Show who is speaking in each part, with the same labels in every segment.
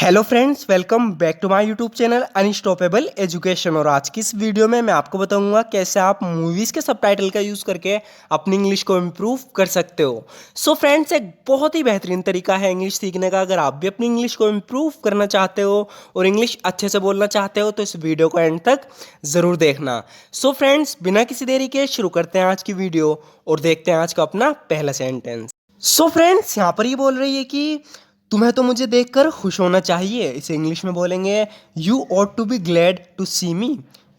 Speaker 1: Hello friends, welcome back to my YouTube channel unstoppable education. और आज की इस वीडियो में मैं आपको बताऊंगा कैसे आप मूवीज़ के सबटाइटल का यूज़ करके अपनी इंग्लिश को इम्प्रूव कर सकते हो। सो फ्रेंड्स, एक बहुत ही बेहतरीन तरीका है इंग्लिश सीखने का। अगर आप भी अपनी इंग्लिश को इम्प्रूव करना चाहते हो और इंग्लिश अच्छे से बोलना चाहते हो तो इस वीडियो को एंड तक ज़रूर देखना। सो फ्रेंड्स, बिना किसी देरी के शुरू करते हैं आज की वीडियो और देखते हैं आज का अपना पहला सेंटेंस। सो फ्रेंड्स, यहाँ पर ये बोल रही है कि तुम्हें तो मुझे देखकर खुश होना चाहिए। इसे इंग्लिश में बोलेंगे you ought to be glad to see me.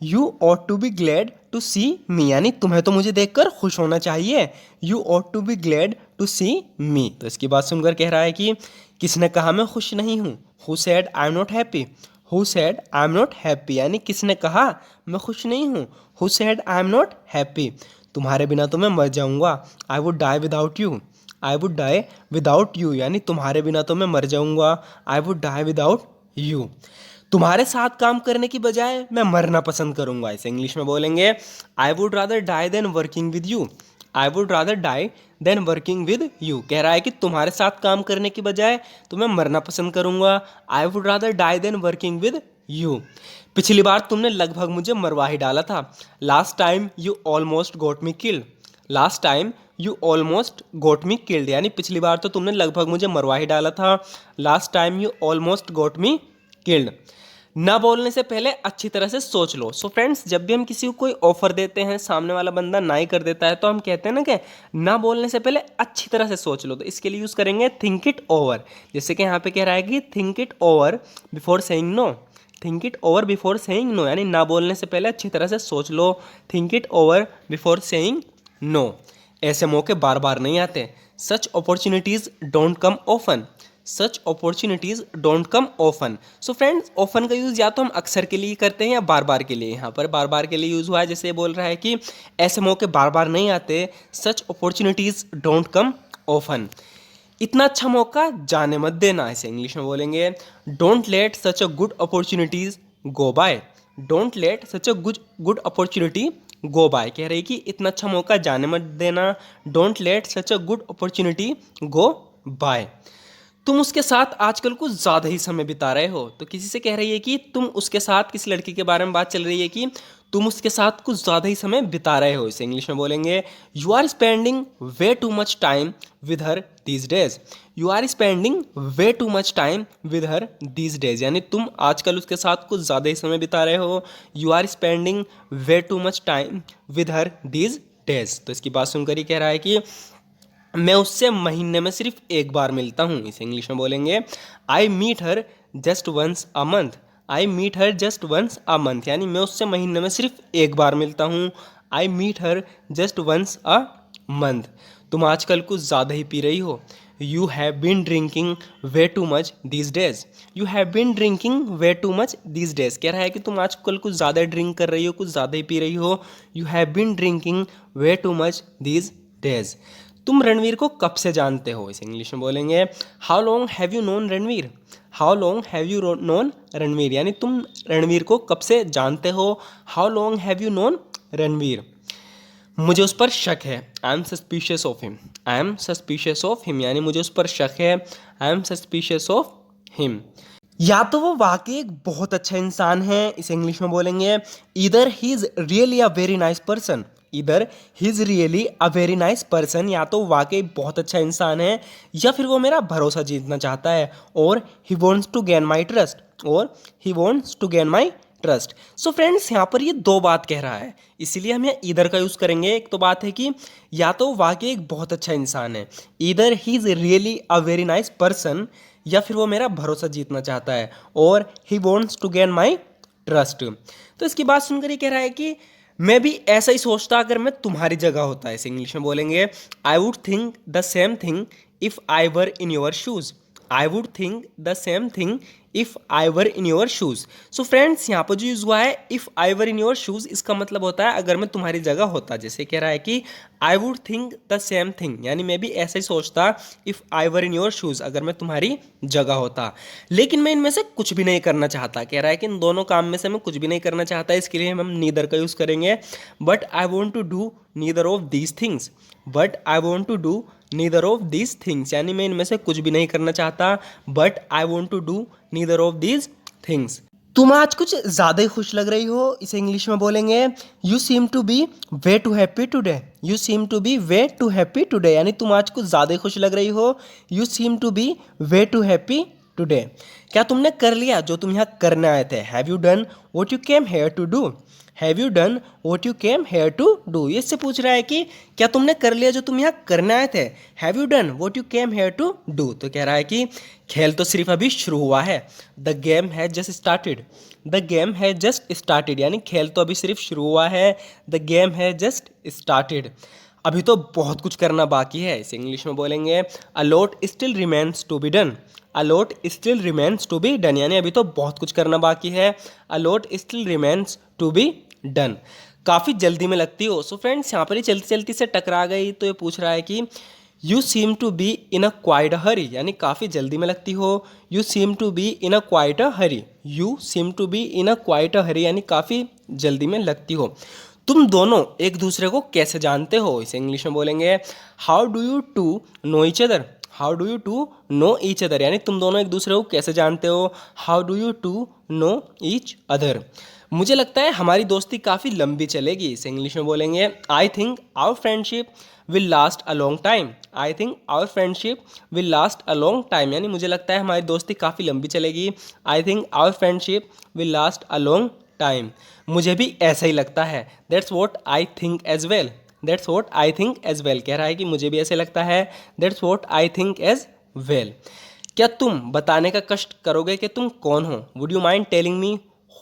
Speaker 1: You ought to be glad to see me, यानी तुम्हें तो मुझे देखकर खुश होना चाहिए। You ought to be glad to see me. तो इसकी बात सुनकर कह रहा है कि किसने कहा मैं खुश नहीं हूँ। Who said I am not happy. Who said I am not happy, यानी किसने कहा मैं खुश नहीं हूँ। Who said I am not happy. तुम्हारे बिना तो मैं मर जाऊंगा। I would die without you. I would die without you, यानी तुम्हारे बिना तो मैं मर जाऊंगा। I would die without you. तुम्हारे साथ काम करने की बजाय मैं मरना पसंद करूंगा। इसे इंग्लिश में बोलेंगे I would rather die than working with you. I would rather die than working with you. कह रहा है कि तुम्हारे साथ काम करने की बजाय तो मैं मरना पसंद करूंगा। I would rather die than working with you. पिछली बार तुमने लगभग मुझे मरवा ही डाला था। Last time you almost got me killed. Last time you almost got me killed, यानी पिछली बार तो तुमने लगभग मुझे मरवा ही डाला था। Last time you almost got me killed. ना बोलने से पहले अच्छी तरह से सोच लो। सो फ्रेंड्स, जब भी हम किसी को कोई ऑफर देते हैं, सामने वाला बंदा ना ही कर देता है, तो हम कहते हैं ना कि ना बोलने से पहले अच्छी तरह से सोच लो। तो इसके लिए यूज़ करेंगे थिंक इट ओवर। जैसे कि यहाँ पे कह रहा है कि think it over before saying no. Think it over before saying no, यानी ना बोलने से पहले अच्छी तरह से सोच लो। Think it over before saying no. ऐसे मौके बार बार नहीं आते। Such opportunities don't come often. Such opportunities don't come often. So friends, often का यूज़ या तो हम अक्सर के लिए करते हैं या बार बार के लिए। यहाँ पर बार बार के लिए यूज़ हुआ है। जैसे ये बोल रहा है कि ऐसे मौके बार बार नहीं आते। Such opportunities don't come often. इतना अच्छा मौका जाने मत देना। इसे इंग्लिश में बोलेंगे don't let such a good opportunities go by. Don't let such a good opportunity go by. कह रही कि इतना अच्छा मौका जाने मत देना। Don't let such a good opportunity go by. तुम उसके साथ आजकल कुछ ज़्यादा ही समय बिता रहे हो। तो किसी से कह रही है कि तुम उसके साथ, किस लड़की के बारे में बात चल रही है कि तुम उसके साथ कुछ ज़्यादा ही समय बिता रहे हो। इसे इंग्लिश में बोलेंगे you are spending way too much time with her these days. You are spending way too much time with her these days, यानी तुम आजकल उसके साथ कुछ ज़्यादा ही समय बिता रहे हो। You are spending way too much time with her these days. तो इसकी बात सुनकर ही कह रहा है कि मैं उससे महीने में सिर्फ एक बार मिलता हूँ। इसे इंग्लिश में बोलेंगे I meet her just once a month. I meet her just once a month, यानी मैं उससे महीने में सिर्फ एक बार मिलता हूँ। I meet her just once a month. तुम आजकल कुछ ज़्यादा ही पी रही हो। You have been drinking way too much these days. You have been drinking way too much these days. कह रहा है कि तुम आजकल कुछ ज़्यादा ड्रिंक कर रही हो, कुछ ज़्यादा ही पी रही हो। You have been drinking way too much these days. तुम रणवीर को कब से जानते हो। इसे इंग्लिश में बोलेंगे how long have you known Ranveer. How long have you known Ranveer, यानी तुम रणवीर को कब से जानते हो। How long have you known Ranveer. मुझे उस पर शक है। I am suspicious of him. I am suspicious of him, यानी मुझे उस पर शक है। I am suspicious of him. या तो वो वाकई एक बहुत अच्छा इंसान है। इसे इंग्लिश में बोलेंगे either he is really a very nice person. Either he is really a very nice person, या तो वाकई बहुत अच्छा इंसान है या फिर वो मेरा भरोसा जीतना चाहता है। और he wants to gain my trust. और he wants to gain my trust. So friends, यहाँ पर ये दो बात कह रहा है, इसीलिए हम यहाँ इधर का यूज़ करेंगे। एक तो बात है कि या तो वाकई एक बहुत अच्छा इंसान है, either he is really a very nice person, या फिर वो मेरा भरोसा जीतना चाहता है। और he wants to gain my trust. तो इसकी बात सुनकर ये कह रहा है कि मैं भी ऐसा ही सोचता अगर मैं तुम्हारी जगह होता है। इसे इंग्लिश में बोलेंगे I would think the same thing if I were in your shoes. I would think the same thing if I were in your shoes. So friends, यहाँ पर जो यूज़ हुआ है if I were in your shoes, इसका मतलब होता है अगर मैं तुम्हारी जगह होता। जैसे कह रहा है कि I would think the same thing, यानी मैं भी ऐसा ही सोचता if I were in your shoes, अगर मैं तुम्हारी जगह होता। लेकिन मैं इनमें से कुछ भी नहीं करना चाहता। कह रहा है कि इन दोनों काम में से मैं कुछ भी नहीं करना चाहता। इसके लिए हम नीदर का यूज़ करेंगे। But I want to do neither of these things. But I want to do neither of these things, यानी मैं इनमें से कुछ भी नहीं करना चाहता, but I want to do neither of these things. तुम आज कुछ ज़्यादा ही खुश लग रही हो, इसे इंग्लिश में बोलेंगे you seem to be way too happy today. You seem to be way too happy today, यानी तुम आज कुछ ज़्यादा ही खुश लग रही हो। You seem to be way too happy today. क्या तुमने कर लिया जो तुम यहाँ करने आए थे? Have you done what you came here to do? Have you done what you came here to do? ये इससे पूछ रहा है कि क्या तुमने कर लिया जो तुम यहाँ करने आए थे? Have you done what you came here to do? तो कह रहा है कि खेल तो सिर्फ अभी शुरू हुआ है। The game has just started. The game has just started, यानी खेल तो अभी सिर्फ शुरू हुआ है। The game has just started, अभी तो बहुत कुछ करना बाकी है। इसे इंग्लिश में बोलेंगे a lot still remains to be done. A lot still remains to be done, यानी अभी तो बहुत कुछ करना बाकी है। A lot still remains to be done. काफ़ी जल्दी में लगती हो। सो फ्रेंड्स, यहाँ पर ही चलती चलती से टकरा गई, तो ये पूछ रहा है कि you seem to be in a quite a hurry, यानी काफ़ी जल्दी में लगती हो। You seem to be in a quite a hurry. You seem to be in a quite a hurry, यानी काफ़ी जल्दी में लगती हो। तुम दोनों एक दूसरे को कैसे जानते हो? इसे इंग्लिश में बोलेंगे how do you two know each other. How do you two know each other, यानी तुम दोनों एक दूसरे को कैसे जानते हो? How do you two know each other. मुझे लगता है हमारी दोस्ती काफ़ी लंबी चलेगी। इसे इंग्लिश में बोलेंगे I think our friendship will last a long time. I think our friendship will last a long time, यानी मुझे लगता है हमारी दोस्ती काफ़ी लंबी चलेगी। I think our friendship will last a long time, मुझे भी ऐसा ही लगता है। That's what I think as well. That's what I think as well, कह रहा है कि मुझे भी ऐसे लगता है। That's what I think as well. क्या तुम बताने का कष्ट करोगे कि तुम कौन हो? Would you mind telling me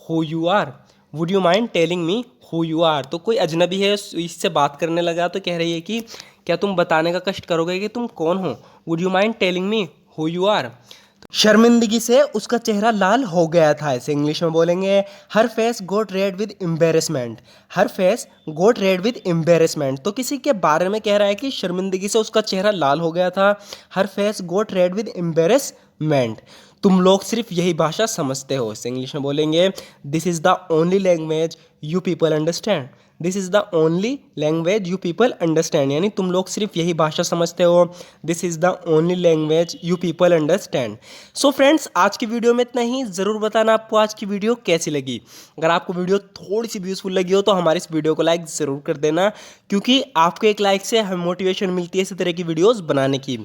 Speaker 1: who you are. Would you mind telling me who you are. तो कोई अजनबी है, इससे बात करने लगा, तो कह रही है कि क्या तुम बताने का कष्ट करोगे कि तुम कौन हो? Would you mind telling me who you are. शर्मिंदगी से उसका चेहरा लाल हो गया था। इसे इंग्लिश में बोलेंगे her face got red with embarrassment. Her face got red with embarrassment, तो किसी के बारे में कह रहा है कि शर्मिंदगी से उसका चेहरा लाल हो गया था। Her face got red with embarrassment. तुम लोग सिर्फ यही भाषा समझते हो। इसे इंग्लिश में बोलेंगे this is the only language you people understand. This is the only language you people understand, यानी तुम लोग सिर्फ यही भाषा समझते हो। This is the only language you people understand. So friends, आज की वीडियो में इतना ही। ज़रूर बताना आपको आज की वीडियो कैसी लगी। अगर आपको वीडियो थोड़ी सी भी यूज़फुल लगी हो तो हमारी इस वीडियो को लाइक ज़रूर कर देना, क्योंकि आपके एक लाइक से हमें मोटिवेशन मिलती है इसी तरह की वीडियोज़ बनाने की।